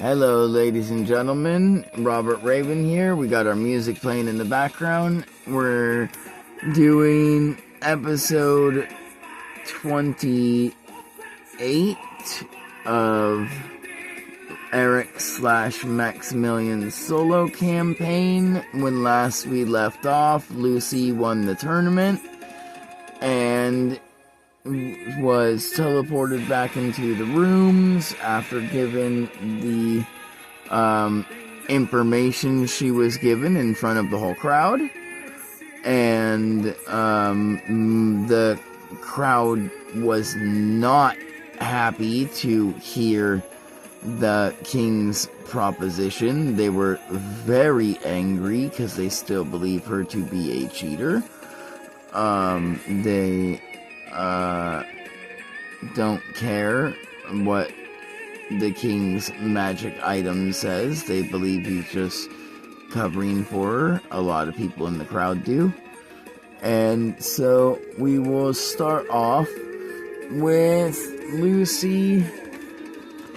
Hello, ladies and gentlemen. Robert Raven here. We got our music playing in the background. We're doing episode 28 of Eric/Maximilian Solo Campaign. When last we left off, Lucy won the tournament and was teleported back into the rooms after given the information she was given in front of the whole crowd. And the crowd was not happy to hear the king's proposition. They were very angry because they still believe her to be a cheater. They don't care what the king's magic item says. They believe he's just covering for her. A lot of people in the crowd do. And so we will start off with Lucy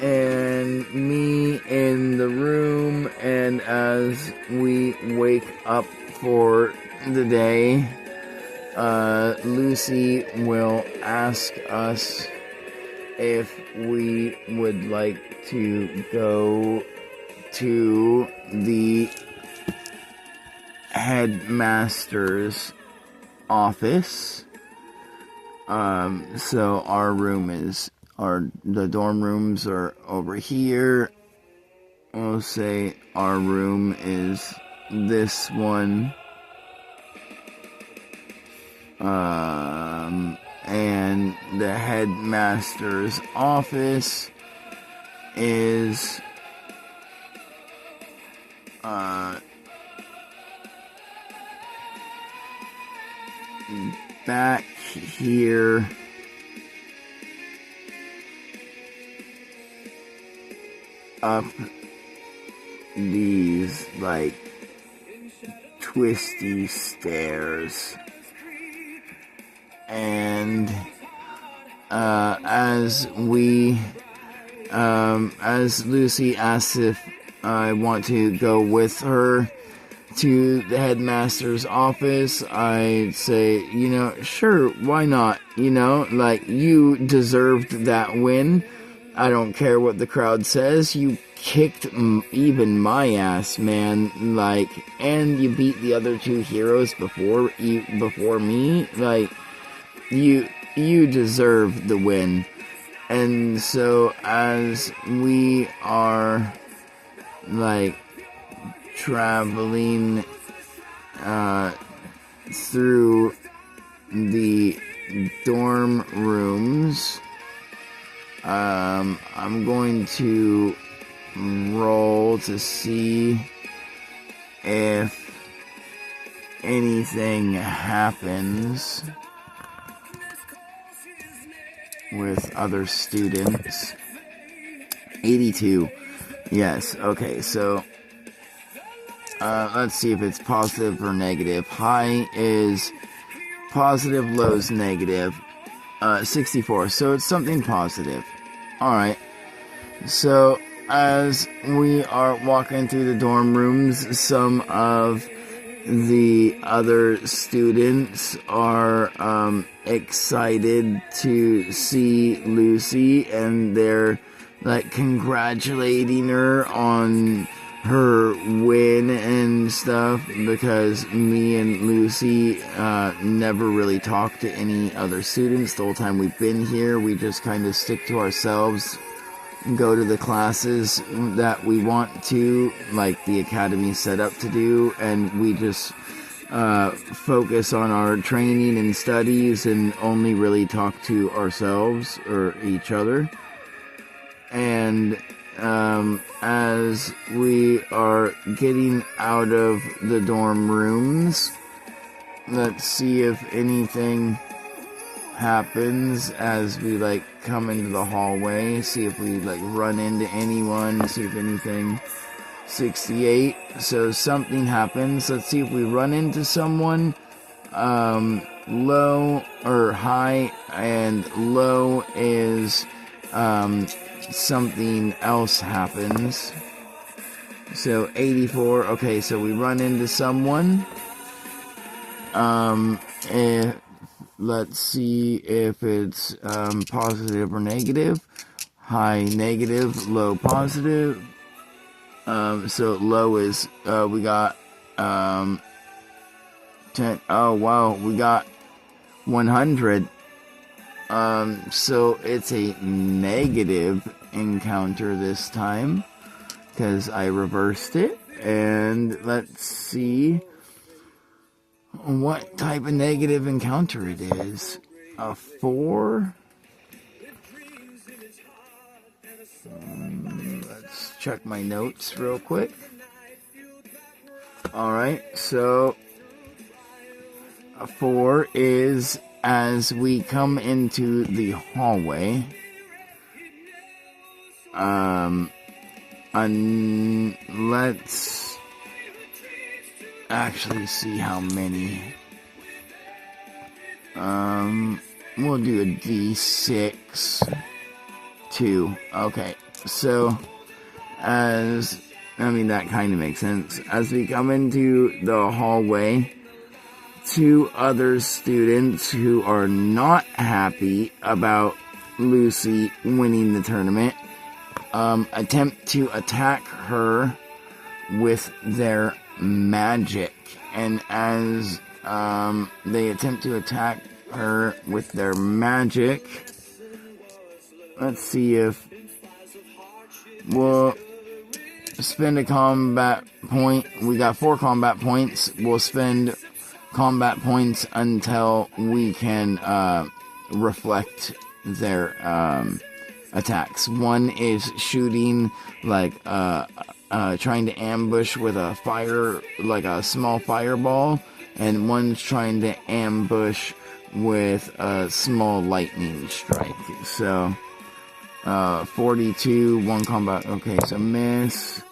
and me in the room, and as we wake up for the day, Lucy will ask us if we would like to go to the headmaster's office. So the dorm rooms are over here. We'll say our room is this one. And the headmaster's office is back here. Up these like twisty stairs. And as Lucy asks if I want to go with her to the headmaster's office, I say, sure, why not? You deserved that win. I don't care what the crowd says. You kicked even my ass, man. And you beat the other two heroes before me. You deserve the win. And so as we are traveling through the dorm rooms, I'm going to roll to see if anything happens with other students. 82. Yes, okay, so let's see if it's positive or negative. High is positive, low is negative. 64, so it's something positive. Alright, so as we are walking through the dorm rooms, some of the other students are excited to see Lucy, and they're congratulating her on her win and stuff, because me and Lucy never really talk to any other students the whole time we've been here. We just kind of stick to ourselves, go to the classes that we want to, like the academy set up to do, and we just focus on our training and studies and only really talk to ourselves or each other. And as we are getting out of the dorm rooms, let's see if anything happens as we come into the hallway, see if we run into anyone, see if anything. 68, so something happens. Let's see if we run into someone. Low or high, and low is something else happens. So 84, okay, so we run into someone. Let's see if it's positive or negative. High negative, low positive. So low is, we got 10. Oh wow, we got 100. So it's a negative encounter this time, because I reversed it. And let's see what type of negative encounter it is. A 4. Let's check my notes real quick. Alright, so a 4 is as we come into the hallway. Let's actually see how many. We'll do a D6. 2. Okay, so that kind of makes sense. As we come into the hallway, 2 other students who are not happy about Lucy winning the tournament attempt to attack her with their magic. And as they attempt to attack her with their magic, let's see if we'll spend a combat point. We got 4 combat points. We'll spend combat points until we can reflect their attacks. One is shooting, like trying to ambush with a fire, like a small fireball, and one's trying to ambush with a small lightning strike. So 42, 1 combat. Okay, so miss,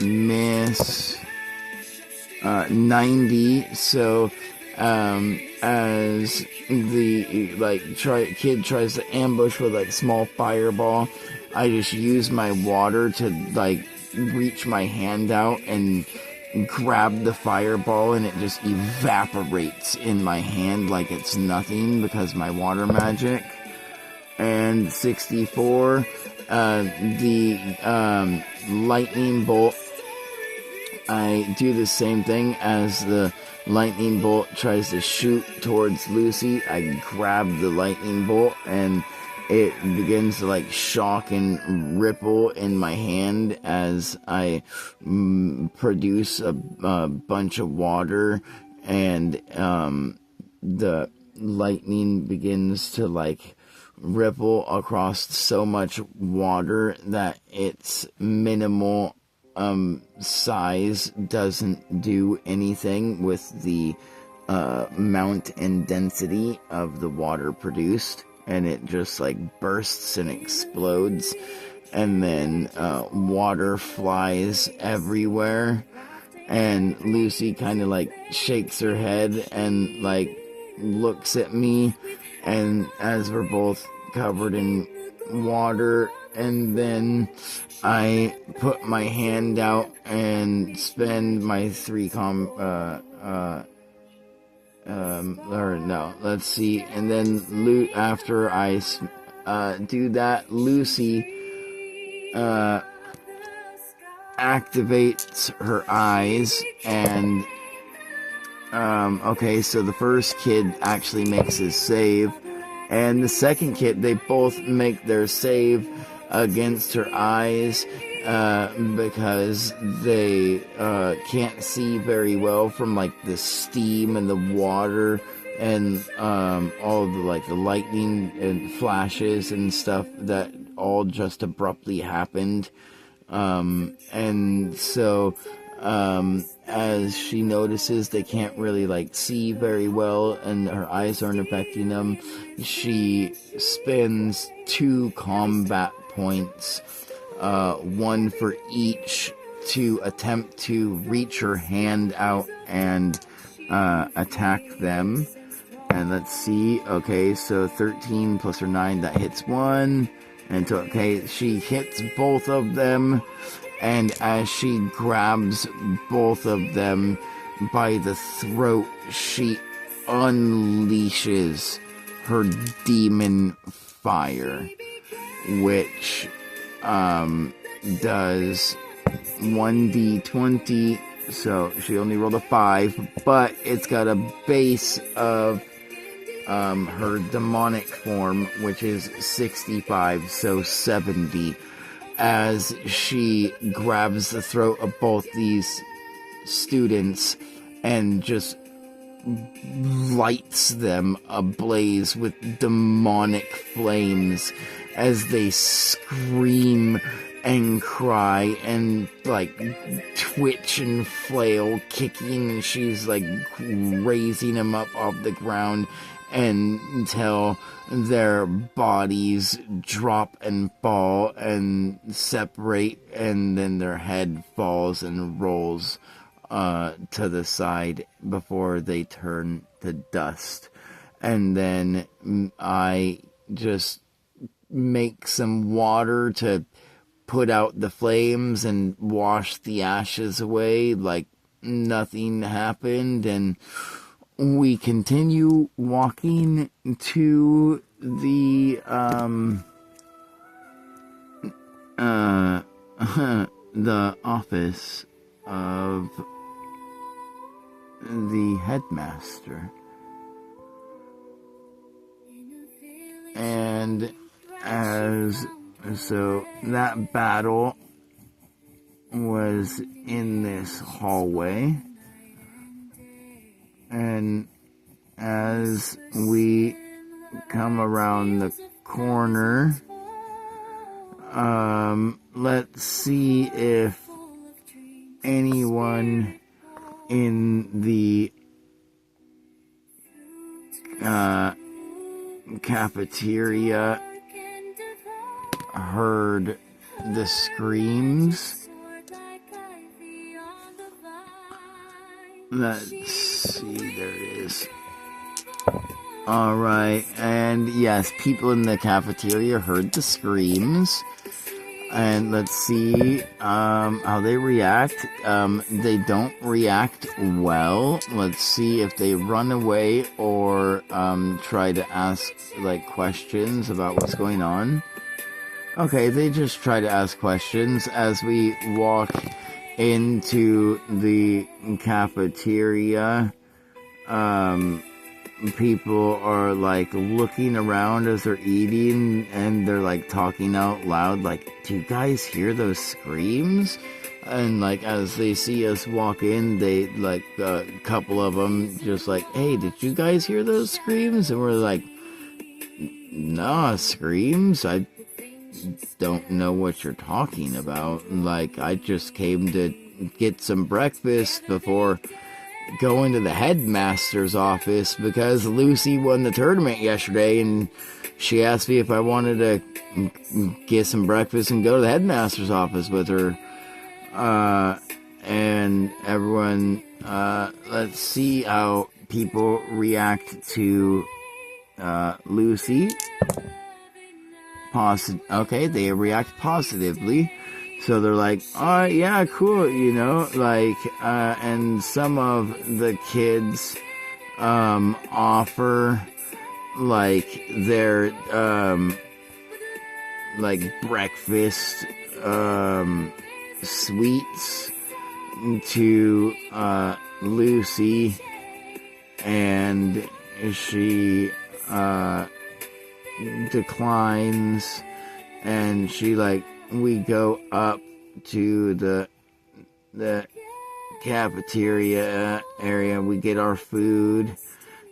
miss, 90. So as the kid tries to ambush with like small fireball, I just use my water to reach my hand out and grab the fireball, and it just evaporates in my hand like it's nothing because my water magic. And 64, the lightning bolt, I do the same thing. As the lightning bolt tries to shoot towards Lucy, I grab the lightning bolt, and it begins to shock and ripple in my hand as I produce a bunch of water, and the lightning begins to ripple across so much water that its minimal size doesn't do anything with the amount and density of the water produced, and it just bursts and explodes, and then water flies everywhere, and Lucy kind of shakes her head and looks at me, and as we're both covered in water, and then I put my hand out and spend my 3 let's see, and then after I do that, Lucy activates her eyes, and okay, so the first kid actually makes his save, and the second kid, they both make their save against her eyes because they can't see very well from the steam and the water and all the the lightning and flashes and stuff that all just abruptly happened, and so as she notices they can't really see very well and her eyes aren't affecting them, she spends 2 combat points, 1 for each, to attempt to reach her hand out and attack them. And let's see, okay, so 13 plus her 9, that hits 1, And okay, she hits both of them, and as she grabs both of them by the throat, she unleashes her demon fire, which does 1d20, so she only rolled a 5, but it's got a base of her demonic form, which is 65, so 70, as she grabs the throat of both these students and just lights them ablaze with demonic flames as they scream and cry and like twitch and flail, kicking, and she's like raising them up off the ground until their bodies drop and fall and separate, and then their head falls and rolls to the side before they turn to dust. And then I just make some water to put out the flames and wash the ashes away like nothing happened, and we continue walking to the the office of the headmaster. And so that battle was in this hallway, and as we come around the corner, let's see if anyone in the cafeteria heard the screams. Let's see, there it is. Alright, and yes, people in the cafeteria heard the screams. And let's see how they react. They don't react well. Let's see if they run away or try to ask like questions about what's going on. Okay, they just try to ask questions as we walk into the cafeteria. People are like looking around as they're eating, and they're like talking out loud like, do you guys hear those screams? And like as they see us walk in, they like a couple of them just like, hey, did you guys hear those screams? And we're like, nah, screams? I don't know what you're talking about. Like, I just came to get some breakfast before going to the headmaster's office because Lucy won the tournament yesterday, and she asked me if I wanted to get some breakfast and go to the headmaster's office with her. And everyone, let's see how people react to Lucy. Okay, they react positively. So they're like, oh, yeah, cool, you know, like, and some of the kids, offer, like, their, like, breakfast, sweets to, Lucy, and she, declines, and she, like, we go up to the cafeteria area, we get our food,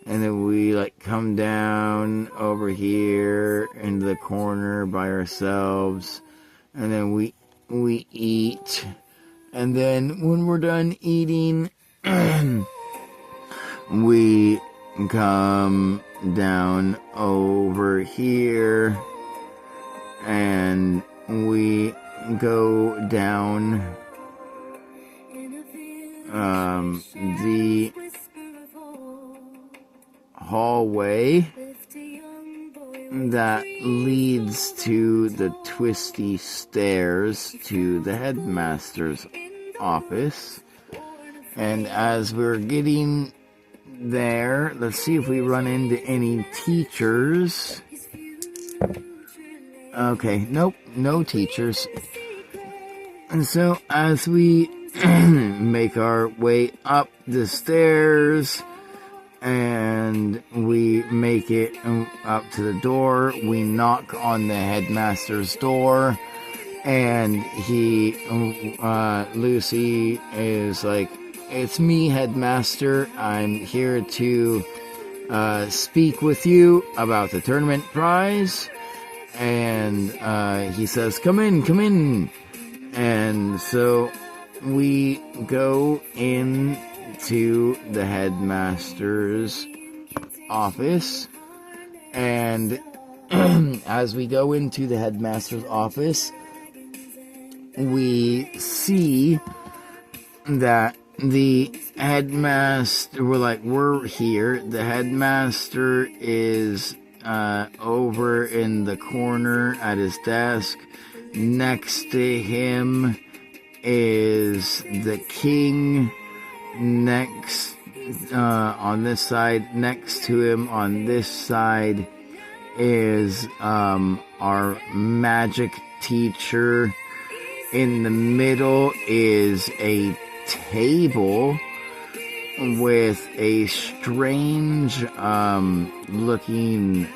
and then we like come down over here into the corner by ourselves, and then we eat, and then when we're done eating, we come down over here, and we go down the hallway, that leads to the twisty stairs to the headmaster's office. And as we're getting there, let's see if we run into any teachers. Okay, nope, no teachers. And so as we make our way up the stairs and we make it up to the door, we knock on the headmaster's door, and Lucy is like, "It's me, headmaster. I'm here to speak with you about the tournament prize." And he says, "Come in, come in." And so we go into the headmaster's office, and as we go into the headmaster's office, we see that the headmaster, we're here. The headmaster is over in the corner at his desk. Next to him is the king. Next, on this side, next to him on this side is our magic teacher. In the middle is a table with a strange looking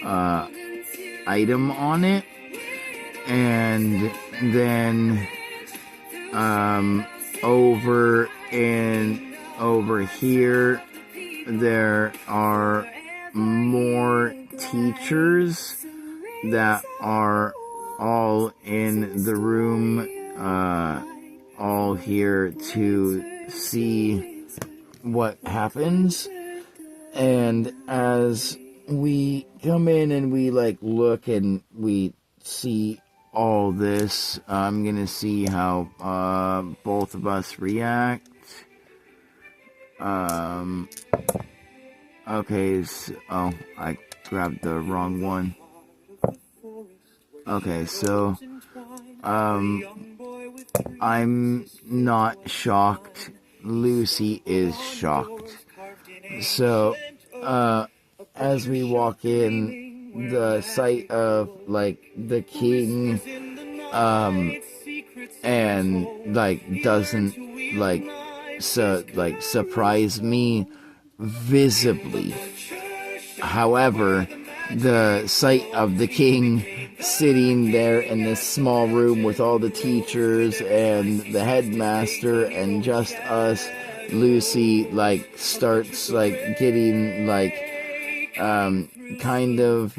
item on it. And then over here there are more teachers that are all in the room, all here to see what happens. And as we come in and we look and we see all this, I'm gonna see how both of us react. Okay, so, I grabbed the wrong one. Okay, so I'm not shocked. Lucy is shocked. So as we walk in, the sight of the king and doesn't surprise me visibly. However, the sight of the king sitting there in this small room with all the teachers and the headmaster and just us, Lucy starts getting kind of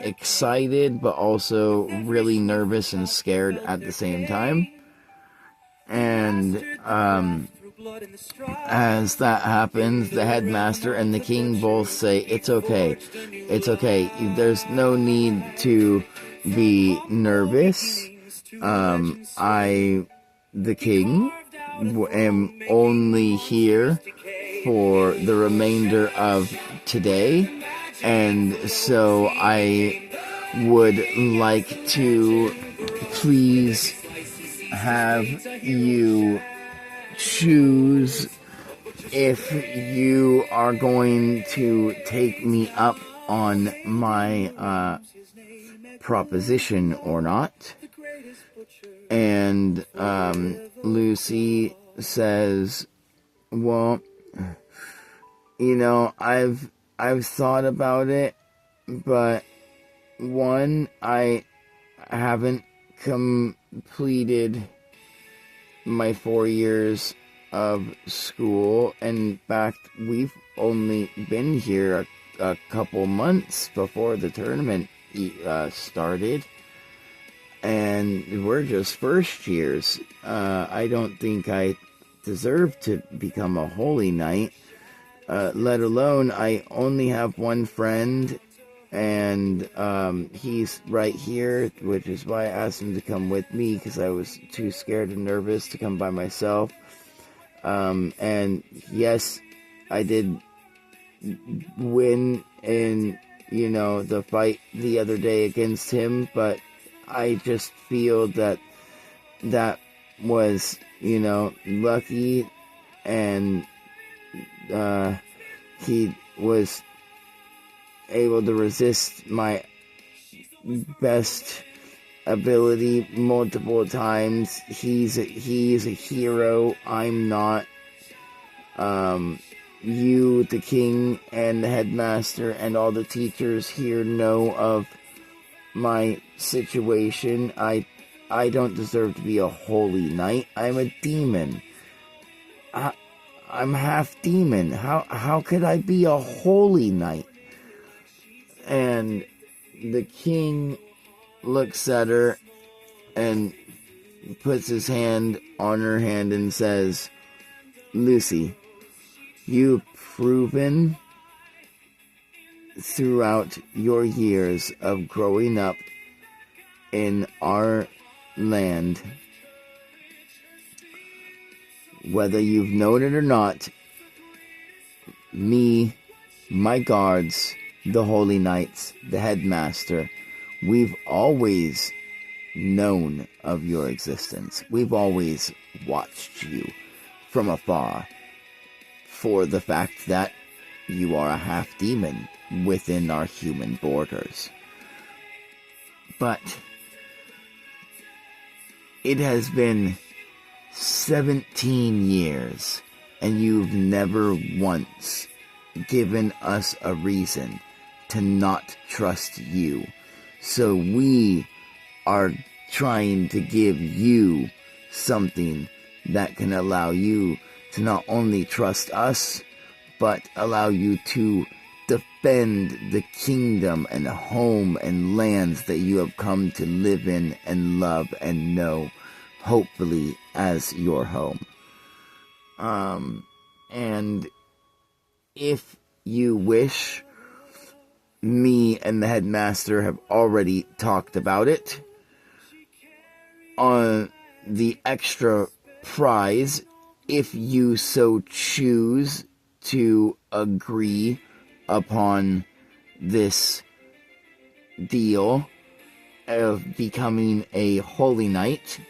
excited, but also really nervous and scared at the same time. And as that happens, the headmaster and the king both say, "It's okay. It's okay. There's no need to be nervous. The king, am only here for the remainder of today, and so I would like to please have you choose if you are going to take me up on my proposition or not." And Lucy says, "Well, I've thought about it, but one, I haven't completed my 4 years of school. In fact, we've only been here a couple months before the tournament started, and we're just first years. I don't think I deserve to become a holy knight, let alone I only have one friend, and he's right here, which is why I asked him to come with me, because I was too scared and nervous to come by myself. And yes, I did win in the fight the other day against him, but I just feel that was, lucky, and he was able to resist my best ability multiple times. He's a hero. I'm not. You, the king, and the headmaster, and all the teachers here know of my situation. I don't deserve to be a holy knight. I'm a demon. I'm half demon. How could I be a holy knight? And the king looks at her and puts his hand on her hand and says, Lucy, you've proven throughout your years of growing up in our land, whether you've known it or not, me, my guards, the holy knights, the headmaster, we've always known of your existence. We've always watched you from afar for the fact that you are a half-demon within our human borders. But it has been 17 years, and you've never once given us a reason to not trust you. So we are trying to give you something that can allow you to not only trust us, but allow you to defend the kingdom and home and lands that you have come to live in and love and know, hopefully, as your home. And if you wish, me and the headmaster have already talked about it. On the extra prize, if you so choose to agree upon this deal of becoming a holy knight,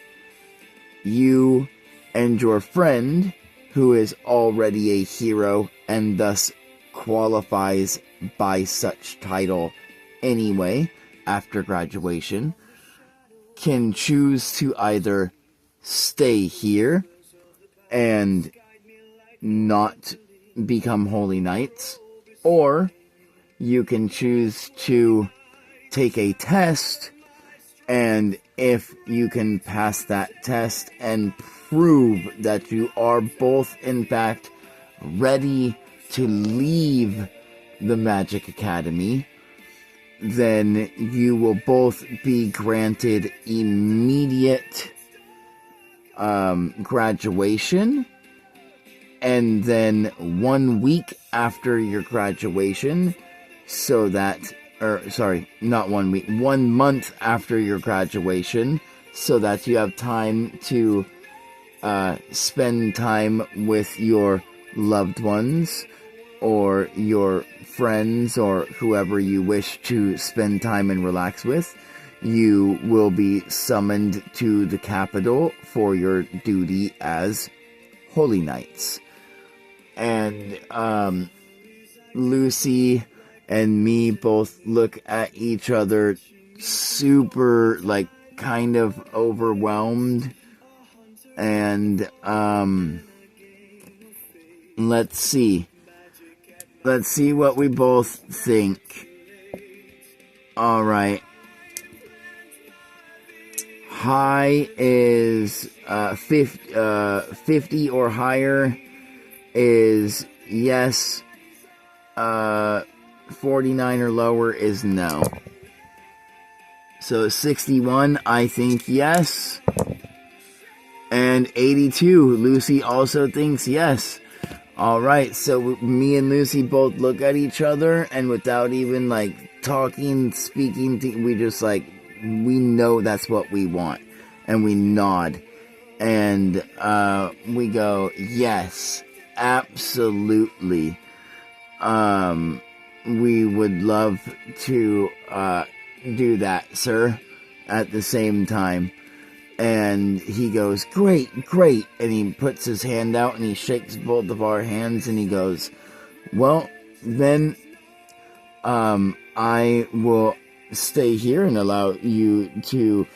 you and your friend, who is already a hero and thus qualifies by such title anyway after graduation, can choose to either stay here and not become holy knights, or you can choose to take a test, and if you can pass that test and prove that you are both in fact ready to leave the Magic Academy, then you will both be granted immediate graduation, and then 1 week after your graduation, so that, or sorry, not 1 week, 1 month after your graduation, so that you have time to spend time with your loved ones, or your friends, or whoever you wish to spend time and relax with. You will be summoned to the capital for your duty as holy knights. And Lucy and me both look at each other super, like, kind of overwhelmed. And let's see what we both think. Alright. High is 50 or higher is yes. 49 or lower is no. So 61, I think yes. And 82, Lucy also thinks yes. Alright, so me and Lucy both look at each other, and without even, like, talking, speaking, we just, like, we know that's what we want. And we nod. And we go, yes, absolutely. we would love to do that, sir, at the same time. And he goes, great, and he puts his hand out and he shakes both of our hands and he goes, well, then I will stay here and allow you to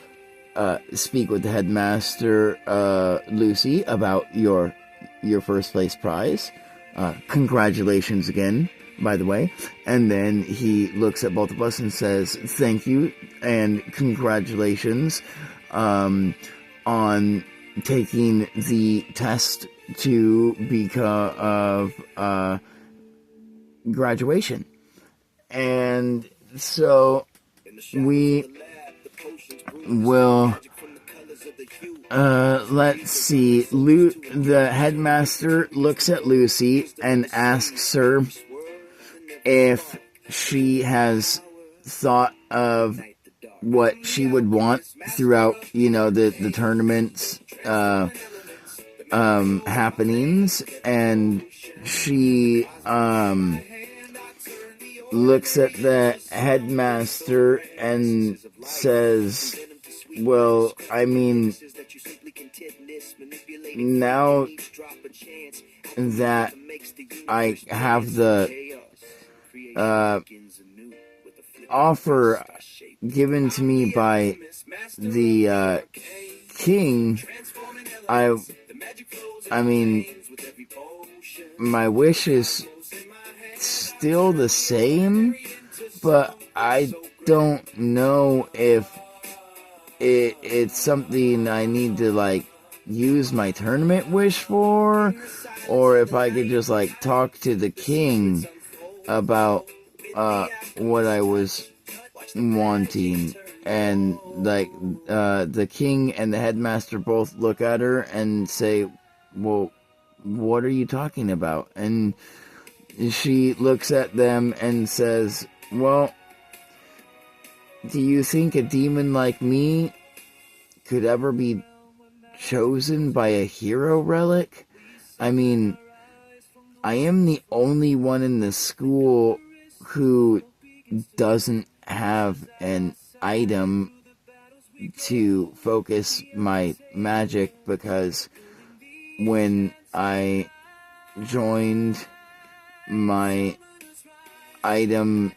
speak with the headmaster, Lucy, about your first place prize. Congratulations again, by the way. And then he looks at both of us and says, thank you and congratulations on taking the test to become of graduation. And so we will let's see. The headmaster looks at Lucy and asks her if she has thought of what she would want throughout, the tournament's happenings, and she looks at the headmaster and says, well, I mean, now that I have the offer given to me by the king, I mean, my wish is still the same, but I don't know if it's something I need to, use my tournament wish for, or if I could just, talk to the king about, what I was wanting. And, the king and the headmaster both look at her and say, well, what are you talking about? And she looks at them and says, well, do you think a demon like me could ever be chosen by a hero relic? I mean, I am the only one in the school who doesn't have an item to focus my magic, because when I joined, my item,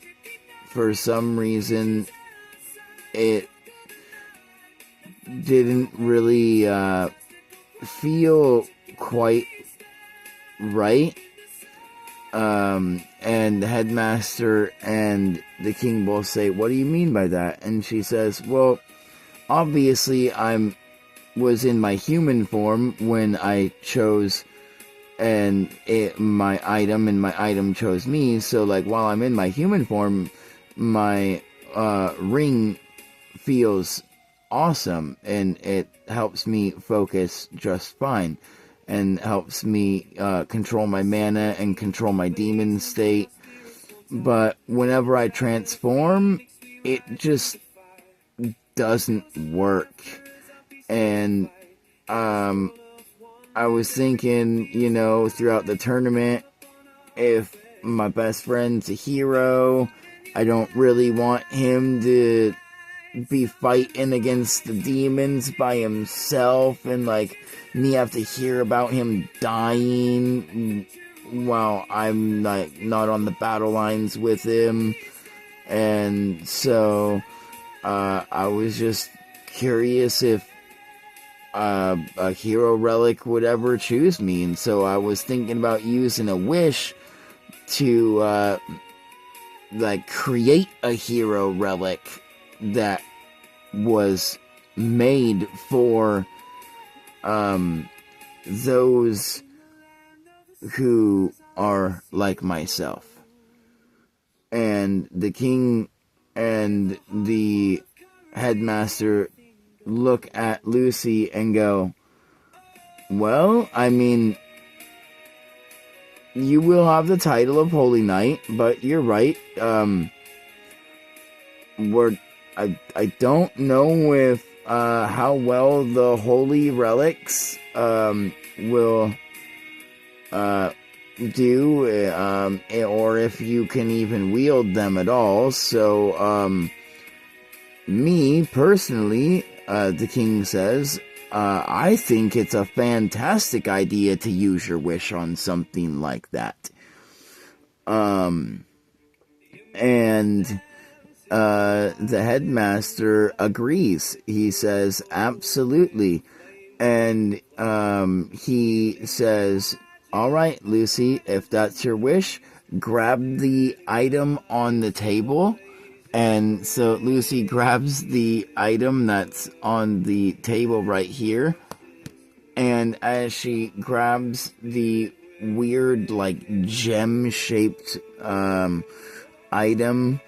for some reason, it didn't really feel quite right. And the headmaster and the king both say, what do you mean by that? And she says, well, obviously was in my human form when I chose my item, and my item chose me. So, while I'm in my human form, my ring feels awesome, and it helps me focus just fine, and helps me control my mana and control my demon state. But whenever I transform, it just doesn't work. And I was thinking, throughout the tournament, if my best friend's a hero, I don't really want him to be fighting against the demons by himself, and me have to hear about him dying while I'm not on the battle lines with him. And so I was just curious if a hero relic would ever choose me, and so I was thinking about using a wish to create a hero relic that was made for those who are like myself. And the king and the headmaster look at Lucy and go, well, I mean, you will have the title of Holy Knight, but you're right. I don't know if how well the holy relics will do, or if you can even wield them at all. So, me, personally, the king says, I think it's a fantastic idea to use your wish on something like that. And the headmaster agrees. He says, absolutely. And he says, all right, Lucy, if that's your wish, grab the item on the table. And so Lucy grabs the item that's on the table right here. And as she grabs the weird, like, gem-shaped item,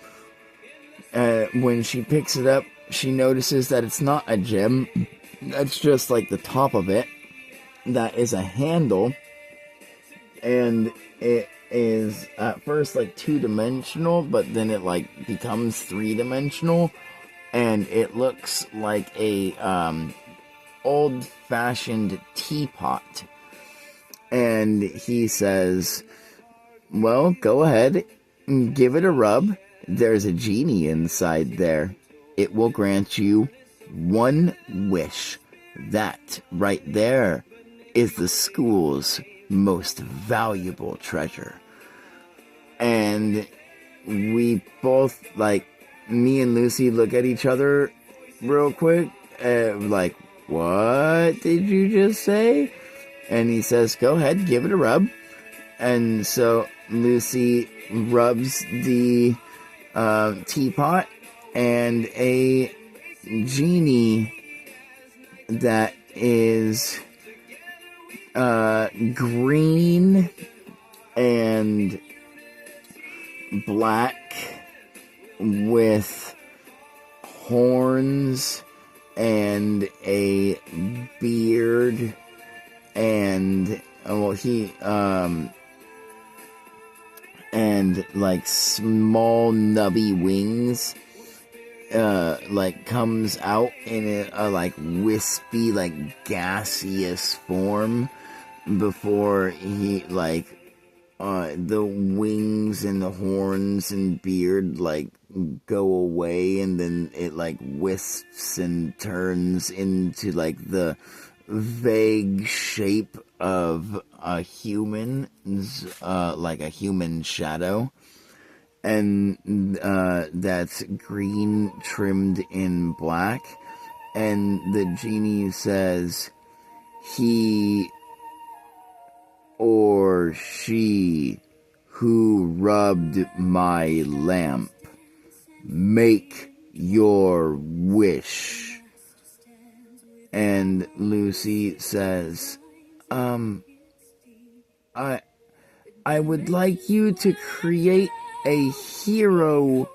when she picks it up, she notices that it's not a gem. That's just, like, the top of it. That is a handle. And it is at first like 2-dimensional, but then it like becomes 3-dimensional, and it looks like a old-fashioned teapot. And he says, well, go ahead and give it a rub. There's a genie inside there. It will grant you one wish. That right there is the school's most valuable treasure. And we both, like, me and Lucy look at each other real quick, like, what did you just say? And he says, go ahead, give it a rub. And so Lucy rubs the teapot, and a genie that is green and black with horns and a beard, and and like small nubby wings, like comes out in a like wispy, like gaseous form before he like the wings and the horns and beard like go away, and then it like wisps and turns into like the vague shape of a human, like a human shadow, and that's green trimmed in black. And the genie says, he or she who rubbed my lamp, make your wish. And Lucy says, I would like you to create a hero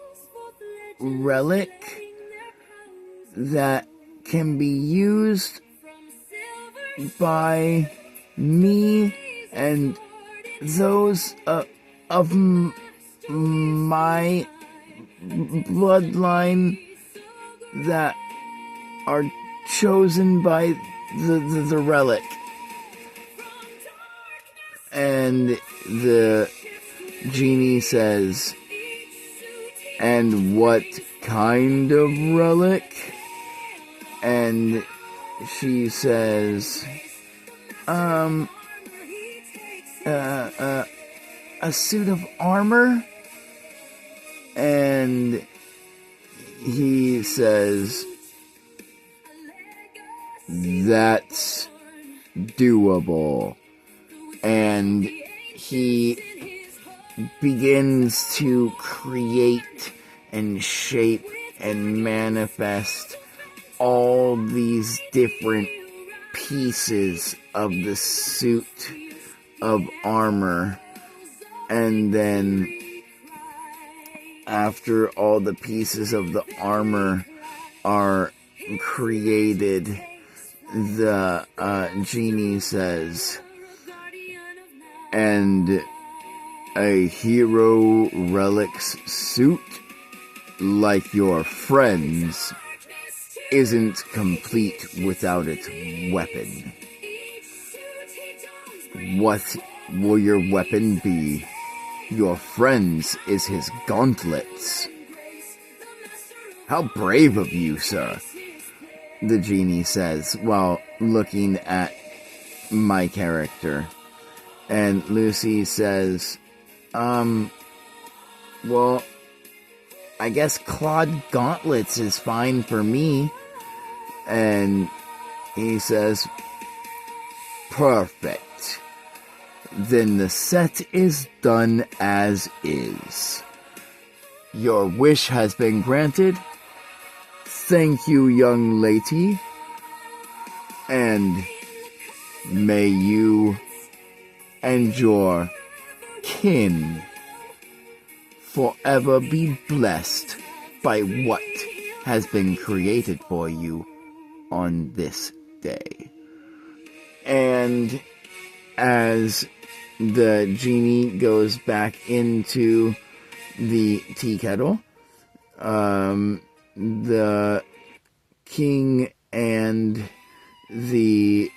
relic that can be used by me and those of my bloodline that are chosen by the relic. And the genie says, and what kind of relic? And she says, a suit of armor. And he says, that's doable. And he begins to create and shape and manifest all these different pieces of the suit of armor. And then after all the pieces of the armor are created, the genie says, and a hero relic's suit, like your friend's, isn't complete without its weapon. What will your weapon be? Your friend's is his gauntlets. How brave of you, sir, the genie says while looking at my character. And Lucy says, well, I guess clawed gauntlets is fine for me. And he says, perfect. Then the set is done as is. Your wish has been granted. Thank you, young lady. And may you and your kin forever be blessed by what has been created for you on this day. And as the genie goes back into the tea kettle, the king and the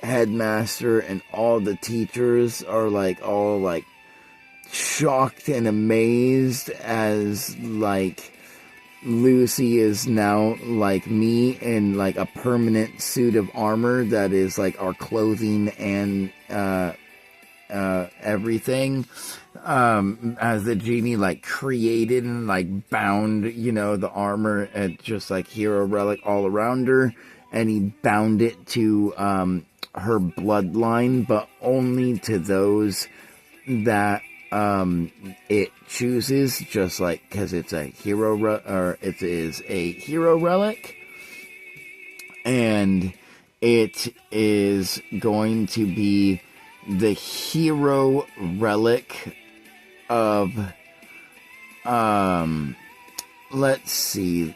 headmaster and all the teachers are all shocked and amazed as Lucy is now like me in a permanent suit of armor that is our clothing and everything, as the genie created and bound the armor at just hero relic all around her, and he bound it to her bloodline, but only to those that it chooses, just because it's a hero it is a hero relic, and it is going to be the hero relic of let's see,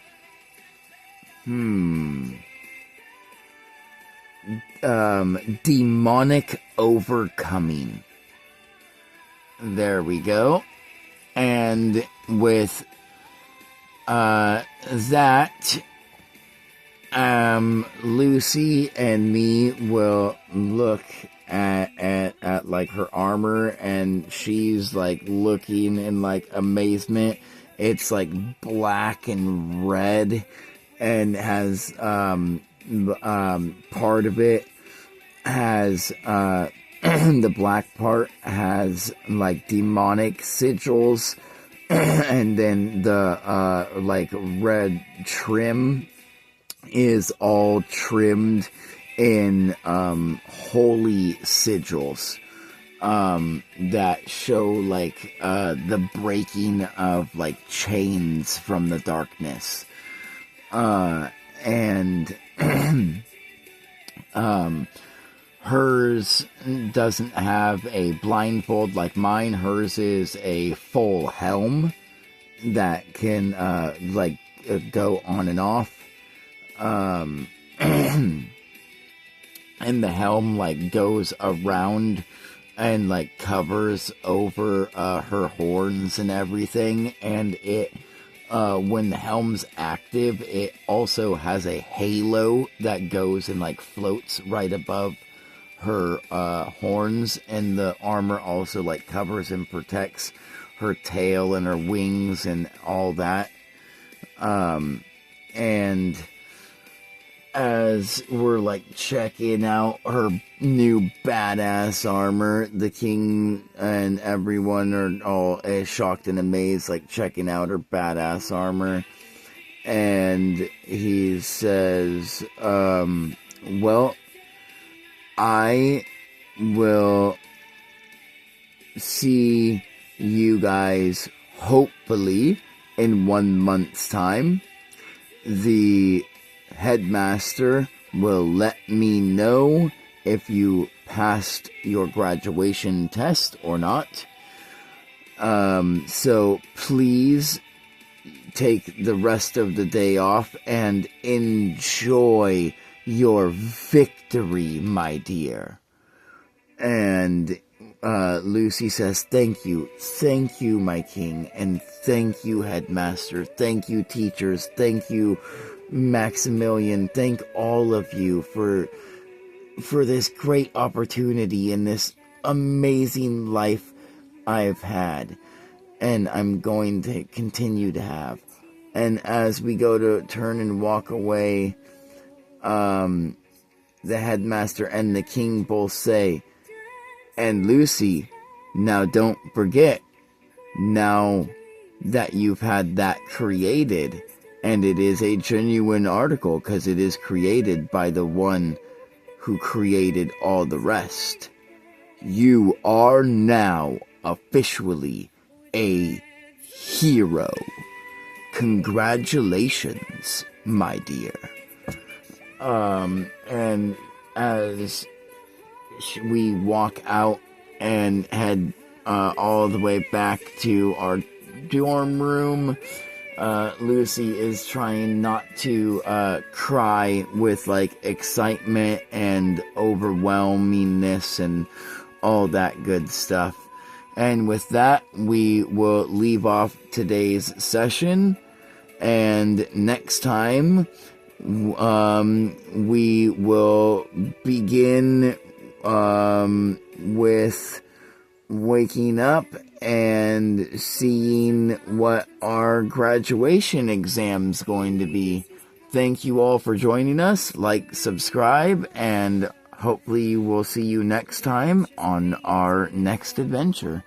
demonic overcoming. There we go. And with that, Lucy and me will look at her armor, and she's looking in amazement. It's black and red, and has part of it has the black part has demonic sigils, and then the red trim is all trimmed in holy sigils that show the breaking of chains from the darkness, and hers doesn't have a blindfold like mine. Hers is a full helm that can go on and off, and the helm goes around and covers over her horns and everything, and it when the helm's active, it also has a halo that goes and floats right above her horns, and the armor also covers and protects her tail and her wings and all that. And as we're checking out her new badass armor, the king and everyone are all shocked and amazed, checking out her badass armor. And he says, well, I will see you guys hopefully in 1 month's time. The headmaster will let me know if you passed your graduation test or not. So please take the rest of the day off and enjoy your victory, my dear. And Lucy says, thank you, my king, and thank you, headmaster, thank you, teachers, thank you, Maximilian, thank all of you for this great opportunity and this amazing life I've had, and I'm going to continue to have. And as we go to turn and walk away, the headmaster and the king both say, "And Lucy, now don't forget, now that you've had that created, and it is a genuine article because it is created by the one who created all the rest, you are now officially a hero. Congratulations, my dear." And as we walk out and head all the way back to our dorm room, Lucy is trying not to cry with like excitement and overwhelmingness and all that good stuff. And with that, we will leave off today's session, and next time we will begin with waking up and seeing what our graduation exam's going to be. Thank you all for joining us. Like, subscribe, and hopefully we'll see you next time on our next adventure.